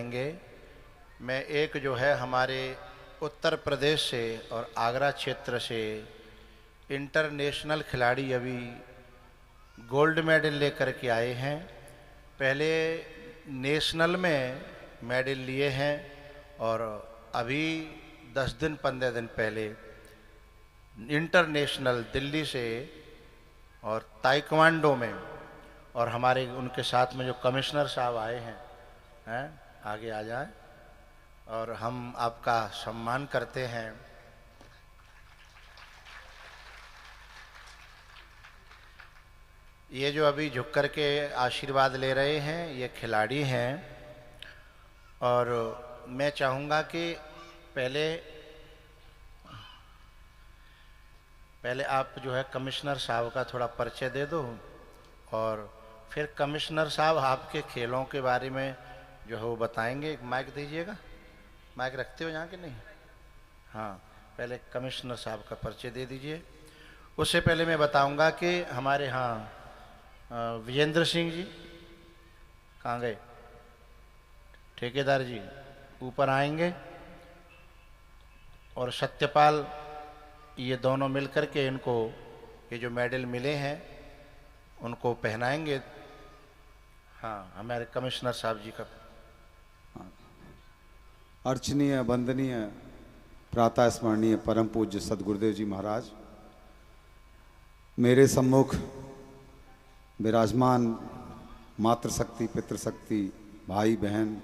करेंगे। मैं एक जो है हमारे उत्तर प्रदेश से और आगरा क्षेत्र से इंटरनेशनल खिलाड़ी अभी गोल्ड मेडल लेकर के आए हैं। पहले नेशनल में मेडल लिए हैं और अभी 10 दिन 15 दिन पहले इंटरनेशनल दिल्ली से और ताइक्वांडो में। और हमारे उनके साथ में जो कमिश्नर साहब आए हैं आगे आ जाए और हम आपका सम्मान करते हैं। ये जो अभी झुक कर के आशीर्वाद ले रहे हैं ये खिलाड़ी हैं। और मैं चाहूँगा कि पहले आप जो है कमिश्नर साहब का थोड़ा परिचय दे दो और फिर कमिश्नर साहब आपके खेलों के बारे में जो है वो बताएंगे। एक माइक दीजिएगा, माइक रखते हो यहाँ के नहीं? हाँ, पहले कमिश्नर साहब का परिचय दे दीजिए। उससे पहले मैं बताऊंगा कि हमारे यहाँ विजेंद्र सिंह जी कहाँ गए? ठेकेदार जी ऊपर आएंगे और सत्यपाल, ये दोनों मिलकर के इनको ये जो मेडल मिले हैं उनको पहनाएंगे। हाँ, हमारे कमिश्नर साहब जी का। अर्चनीय वंदनीय प्रातः स्मरणीय परम पूज्य सदगुरुदेव जी महाराज, मेरे सम्मुख विराजमान मातृशक्ति, पितृशक्ति, भाई बहन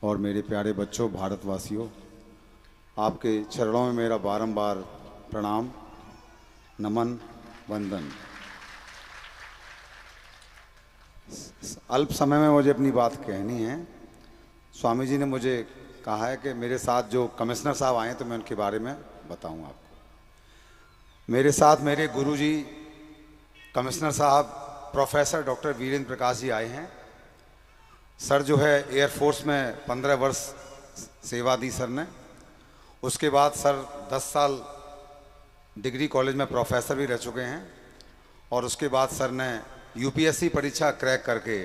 और मेरे प्यारे बच्चों, भारतवासियों, आपके चरणों में मेरा बारंबार प्रणाम, नमन, वंदन। अल्प समय में मुझे अपनी बात कहनी है। स्वामी जी ने मुझे कहा है कि मेरे साथ जो कमिश्नर साहब आए हैं तो मैं उनके बारे में बताऊं आपको। मेरे साथ मेरे गुरुजी कमिश्नर साहब प्रोफेसर डॉक्टर वीरेंद्र प्रकाश जी आए हैं। सर जो है एयरफोर्स में 15 वर्ष सेवा दी सर ने। उसके बाद सर 10 साल डिग्री कॉलेज में प्रोफेसर भी रह चुके हैं और उसके बाद सर ने यूपीएससी परीक्षा क्रैक करके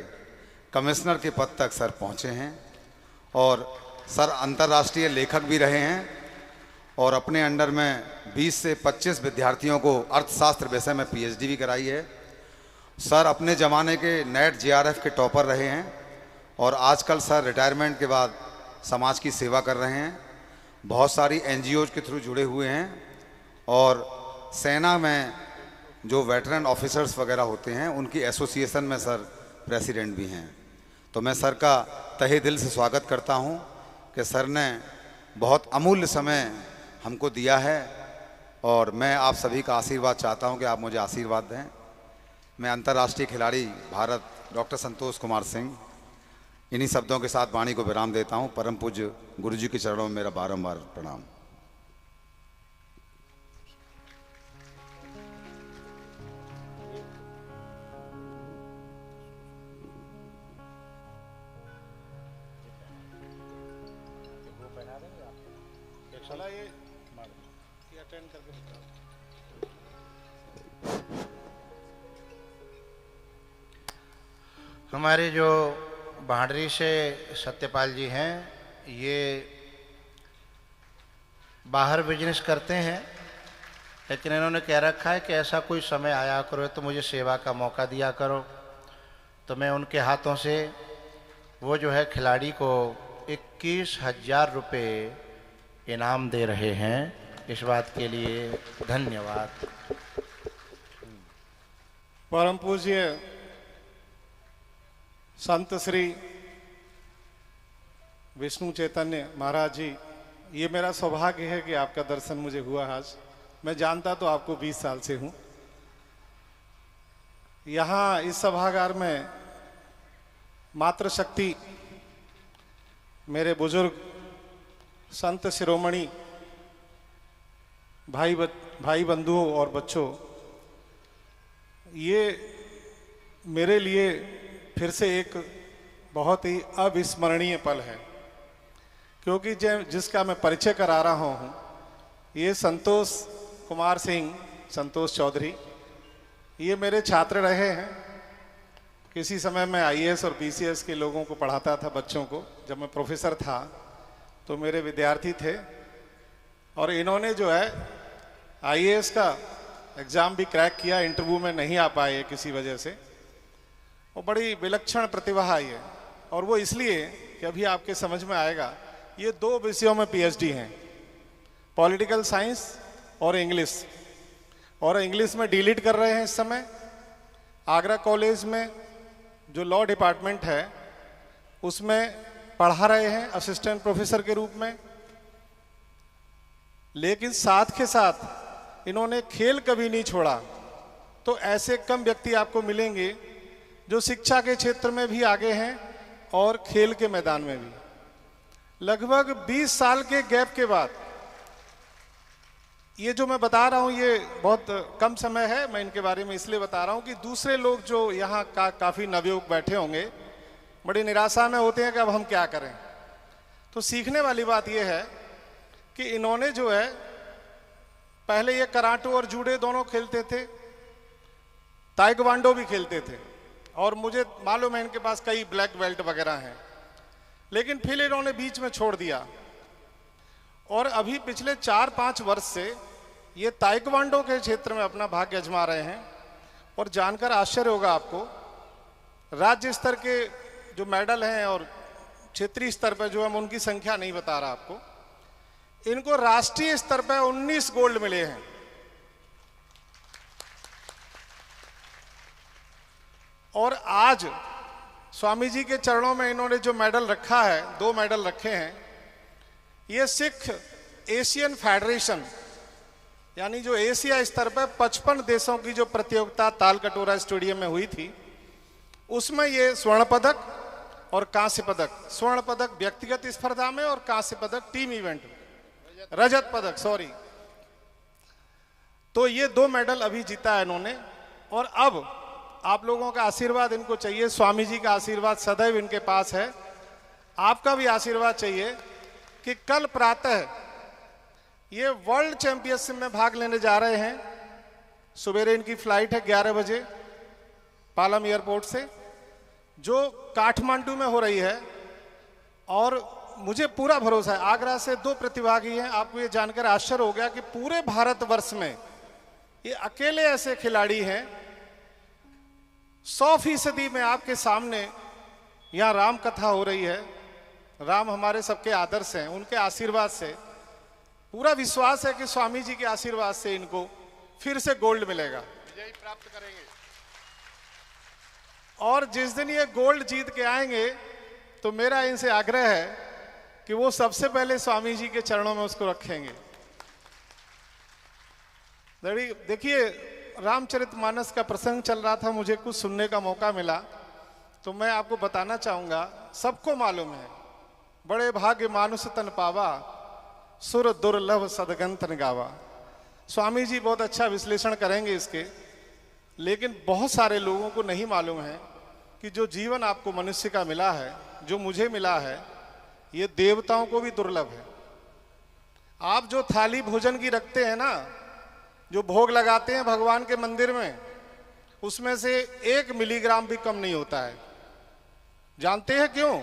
कमिश्नर के पद तक सर पहुंचे हैं और सर अंतर्राष्ट्रीय लेखक भी रहे हैं और अपने अंडर में 20 से 25 विद्यार्थियों को अर्थशास्त्र विषय में पीएचडी भी कराई है। सर अपने ज़माने के नेट जेआरएफ के टॉपर रहे हैं और आजकल सर रिटायरमेंट के बाद समाज की सेवा कर रहे हैं। बहुत सारी एनजीओज के थ्रू जुड़े हुए हैं और सेना में जो वेटरन ऑफिसर्स वगैरह होते हैं उनकी एसोसिएशन में सर प्रेसिडेंट भी हैं। तो मैं सर का तहे दिल से स्वागत करता हूं कि सर ने बहुत अमूल्य समय हमको दिया है और मैं आप सभी का आशीर्वाद चाहता हूं कि आप मुझे आशीर्वाद दें। मैं अंतर्राष्ट्रीय खिलाड़ी भारत डॉक्टर संतोष कुमार सिंह इन्हीं शब्दों के साथ वाणी को विराम देता हूं। परम पूज्य गुरु जी के चरणों में मेरा बारंबार प्रणाम। हमारे जो भांडरी से सत्यपाल जी हैं, ये बाहर बिजनेस करते हैं लेकिन इन्होंने कह रखा है कि ऐसा कोई समय आया करो तो मुझे सेवा का मौका दिया करो। तो मैं उनके हाथों से वो जो है खिलाड़ी को 21,000 रुपये इनाम दे रहे हैं। इस बात के लिए धन्यवाद। परम पूज्य संत श्री विष्णु चैतन्य महाराज जी, ये मेरा सौभाग्य है कि आपका दर्शन मुझे हुआ आज। मैं जानता तो आपको 20 साल से हूं। यहाँ इस सभागार में मातृशक्ति, मेरे बुजुर्ग संत शिरोमणि भाई बंधुओं और बच्चों, ये मेरे लिए फिर से एक बहुत ही अविस्मरणीय पल है, क्योंकि जिसका मैं परिचय करा रहा हूँ ये संतोष कुमार सिंह, संतोष चौधरी, ये मेरे छात्र रहे हैं किसी समय मैं आईएएस और बीसीएस के लोगों को पढ़ाता था, बच्चों को। जब मैं प्रोफेसर था तो मेरे विद्यार्थी थे, और इन्होंने जो है आईएएस का एग्ज़ाम भी क्रैक किया, इंटरव्यू में नहीं आ पाए किसी वजह से। और बड़ी विलक्षण प्रतिभा आई है, और वो इसलिए कि अभी आपके समझ में आएगा, ये 2 विषयों में पीएचडी हैं, पॉलिटिकल साइंस और इंग्लिश। और इंग्लिश में डीलिट कर रहे हैं इस समय। आगरा कॉलेज में जो लॉ डिपार्टमेंट है उसमें पढ़ा रहे हैं असिस्टेंट प्रोफेसर के रूप में। लेकिन साथ के साथ इन्होंने खेल कभी नहीं छोड़ा। तो ऐसे कम व्यक्ति आपको मिलेंगे जो शिक्षा के क्षेत्र में भी आगे हैं और खेल के मैदान में भी। लगभग 20 साल के गैप के बाद ये जो मैं बता रहा हूँ ये बहुत कम समय है, मैं इनके बारे में इसलिए बता रहा हूँ कि दूसरे लोग जो यहाँ काफ़ी नवयुवक बैठे होंगे बड़ी निराशा में होते हैं कि अब हम क्या करें। तो सीखने वाली बात ये है कि इन्होंने जो है पहले ये कराटे और जूडो दोनों खेलते थे, ताइक्वांडो भी खेलते थे, और मुझे मालूम है इनके पास कई ब्लैक बेल्ट वगैरह हैं। लेकिन फिर इन्होंने बीच में छोड़ दिया, और अभी पिछले 4-5 वर्ष से ये ताइक्वांडो के क्षेत्र में अपना भाग्य आजमा रहे हैं। और जानकर आश्चर्य होगा आपको, राज्य स्तर के जो मेडल हैं और क्षेत्रीय स्तर पर जो है, मैं उनकी संख्या नहीं बता रहा आपको, इनको राष्ट्रीय स्तर पर 19 गोल्ड मिले हैं। और आज स्वामी जी के चरणों में इन्होंने जो मेडल रखा है, 2 मेडल रखे हैं, ये सिख एशियन फेडरेशन यानी जो एशिया स्तर पर 55 देशों की जो प्रतियोगिता तालकटोरा स्टेडियम में हुई थी, उसमें ये स्वर्ण पदक और कांस्य पदक, स्वर्ण पदक व्यक्तिगत स्पर्धा में और कांस्य पदक टीम इवेंट में, रजत पदक सॉरी। तो ये 2 मेडल अभी जीता है इन्होंने। और अब आप लोगों का आशीर्वाद इनको चाहिए, स्वामी जी का आशीर्वाद सदैव इनके पास है, आपका भी आशीर्वाद चाहिए कि कल प्रातः ये वर्ल्ड चैंपियनशिप में भाग लेने जा रहे हैं। सवेरे इनकी फ्लाइट है 11 बजे पालम एयरपोर्ट से, जो काठमांडू में हो रही है। और मुझे पूरा भरोसा है, आगरा से 2 प्रतिभागी हैं। आपको ये जानकर आश्चर्य हो गया कि पूरे भारतवर्ष में ये अकेले ऐसे खिलाड़ी हैं। 100% में आपके सामने यहाँ राम कथा हो रही है। राम हमारे सबके आदर्श हैं, उनके आशीर्वाद से पूरा विश्वास है कि स्वामी जी के आशीर्वाद से इनको फिर से गोल्ड मिलेगा, विजय प्राप्त करेंगे। और जिस दिन ये गोल्ड जीत के आएंगे तो मेरा इनसे आग्रह है कि वो सबसे पहले स्वामी जी के चरणों में उसको रखेंगे। देखिए, रामचरितमानस का प्रसंग चल रहा था, मुझे कुछ सुनने का मौका मिला, तो मैं आपको बताना चाहूंगा। सबको मालूम है, बड़े भाग्य मानुष तन पावा, सुर दुर्लभ सदगंतन गावा। स्वामी जी बहुत अच्छा विश्लेषण करेंगे इसके, लेकिन बहुत सारे लोगों को नहीं मालूम है कि जो जीवन आपको मनुष्य का मिला है, जो मुझे मिला है, ये देवताओं को भी दुर्लभ है। आप जो थाली भोजन की रखते हैं ना, जो भोग लगाते हैं भगवान के मंदिर में, उसमें से 1 मिलीग्राम भी कम नहीं होता है। जानते हैं क्यों?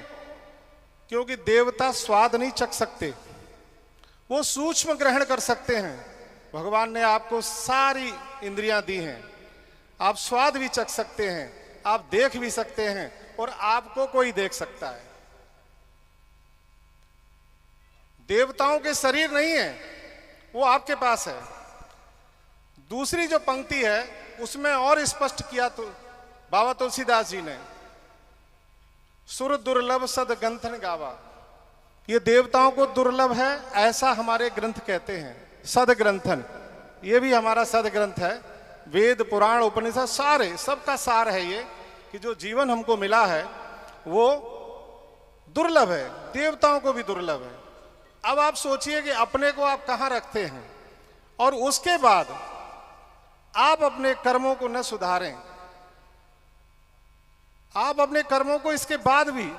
क्योंकि देवता स्वाद नहीं चख सकते, वो सूक्ष्म ग्रहण कर सकते हैं। भगवान ने आपको सारी इंद्रियां दी हैं, आप स्वाद भी चख सकते हैं, आप देख भी सकते हैं, और आपको कोई देख सकता है। देवताओं के शरीर नहीं है, वो आपके पास है। दूसरी जो पंक्ति है उसमें और स्पष्ट किया तो बाबा तुलसीदास जी ने, सुर दुर्लभ सद ग्रंथन गावा। ये देवताओं को दुर्लभ है ऐसा हमारे ग्रंथ कहते हैं। सद ग्रंथन, ये भी हमारा सद ग्रंथ है। वेद पुराण उपनिषद सारे, सबका सार है ये, कि जो जीवन हमको मिला है वो दुर्लभ है, देवताओं को भी दुर्लभ है। अब आप सोचिए कि अपने को आप कहाँ रखते हैं, और उसके बाद आप अपने कर्मों को न सुधारें, आप अपने कर्मों को इसके बाद भी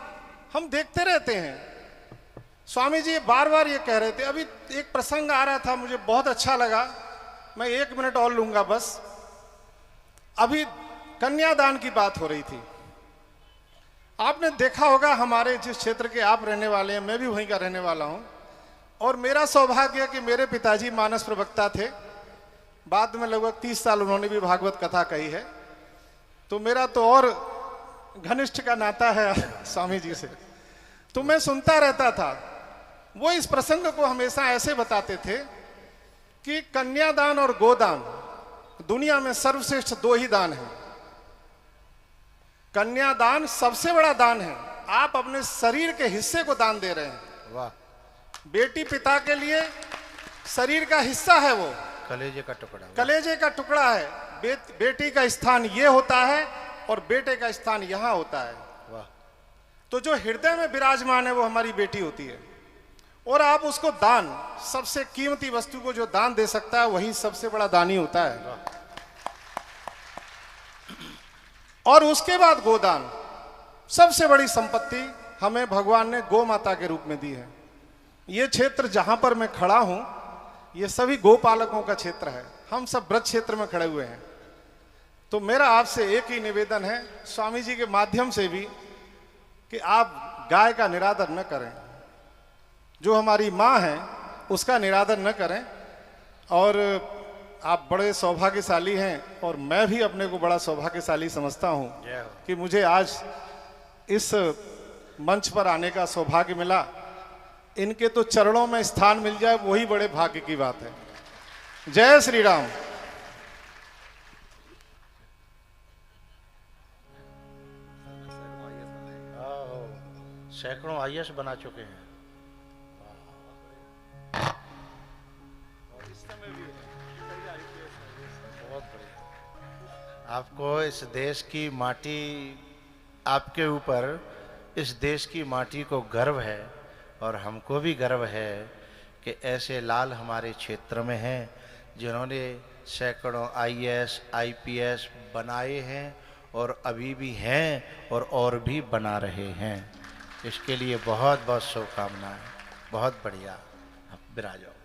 हम देखते रहते हैं। स्वामी जी बार बार ये कह रहे थे। अभी एक प्रसंग आ रहा था, मुझे बहुत अच्छा लगा, मैं 1 मिनट और लूंगा बस। अभी कन्यादान की बात हो रही थी, आपने देखा होगा हमारे जिस क्षेत्र के आप रहने वाले हैं, मैं भी वहीं का रहने वाला हूं, और मेरा सौभाग्य है कि मेरे पिताजी मानस प्रवक्ता थे। बाद में लगभग 30 साल उन्होंने भी भागवत कथा कही है, तो मेरा तो और घनिष्ठ का नाता है स्वामी जी से। तो मैं सुनता रहता था। वो इस प्रसंग को हमेशा ऐसे बताते थे कि कन्यादान और गोदान दुनिया में सर्वश्रेष्ठ 2 ही दान हैं। कन्यादान सबसे बड़ा दान है, आप अपने शरीर के हिस्से को दान दे रहे हैं। वाह। बेटी पिता के लिए शरीर का हिस्सा है, वो कलेजे का टुकड़ा। कलेजे का टुकड़ा है। बेटी का स्थान ये होता है और बेटे का स्थान यहां होता है। वाह। तो जो हृदय में विराजमान है वो हमारी बेटी होती है, और आप उसको दान, सबसे कीमती वस्तु को जो दान दे सकता है वही सबसे बड़ा दानी होता है। और उसके बाद गोदान, सबसे बड़ी संपत्ति हमें भगवान ने गौ माता के रूप में दी है। ये क्षेत्र जहां पर मैं खड़ा हूं, ये सभी गोपालकों का क्षेत्र है। हम सब ब्रज क्षेत्र में खड़े हुए हैं। तो मेरा आपसे एक ही निवेदन है, स्वामी जी के माध्यम से भी, कि आप गाय का निरादर न करें। जो हमारी माँ है उसका निरादर न करें। और आप बड़े सौभाग्यशाली हैं, और मैं भी अपने को बड़ा सौभाग्यशाली समझता हूं कि मुझे आज इस मंच पर आने का सौभाग्य मिला। इनके तो चरणों में स्थान मिल जाए वही बड़े भाग्य की बात है। जय श्री राम। सैकड़ों आईएएस बना चुके हैं। बहुत बढ़िया। आपको इस देश की माटी, आपके ऊपर इस देश की माटी को गर्व है, और हमको भी गर्व है कि ऐसे लाल हमारे क्षेत्र में हैं जिन्होंने सैकड़ों आईएएस आईपीएस बनाए हैं, और अभी भी हैं, और भी बना रहे हैं। इसके लिए बहुत बहुत शुभकामनाएं। बहुत बढ़िया। आप विराजो।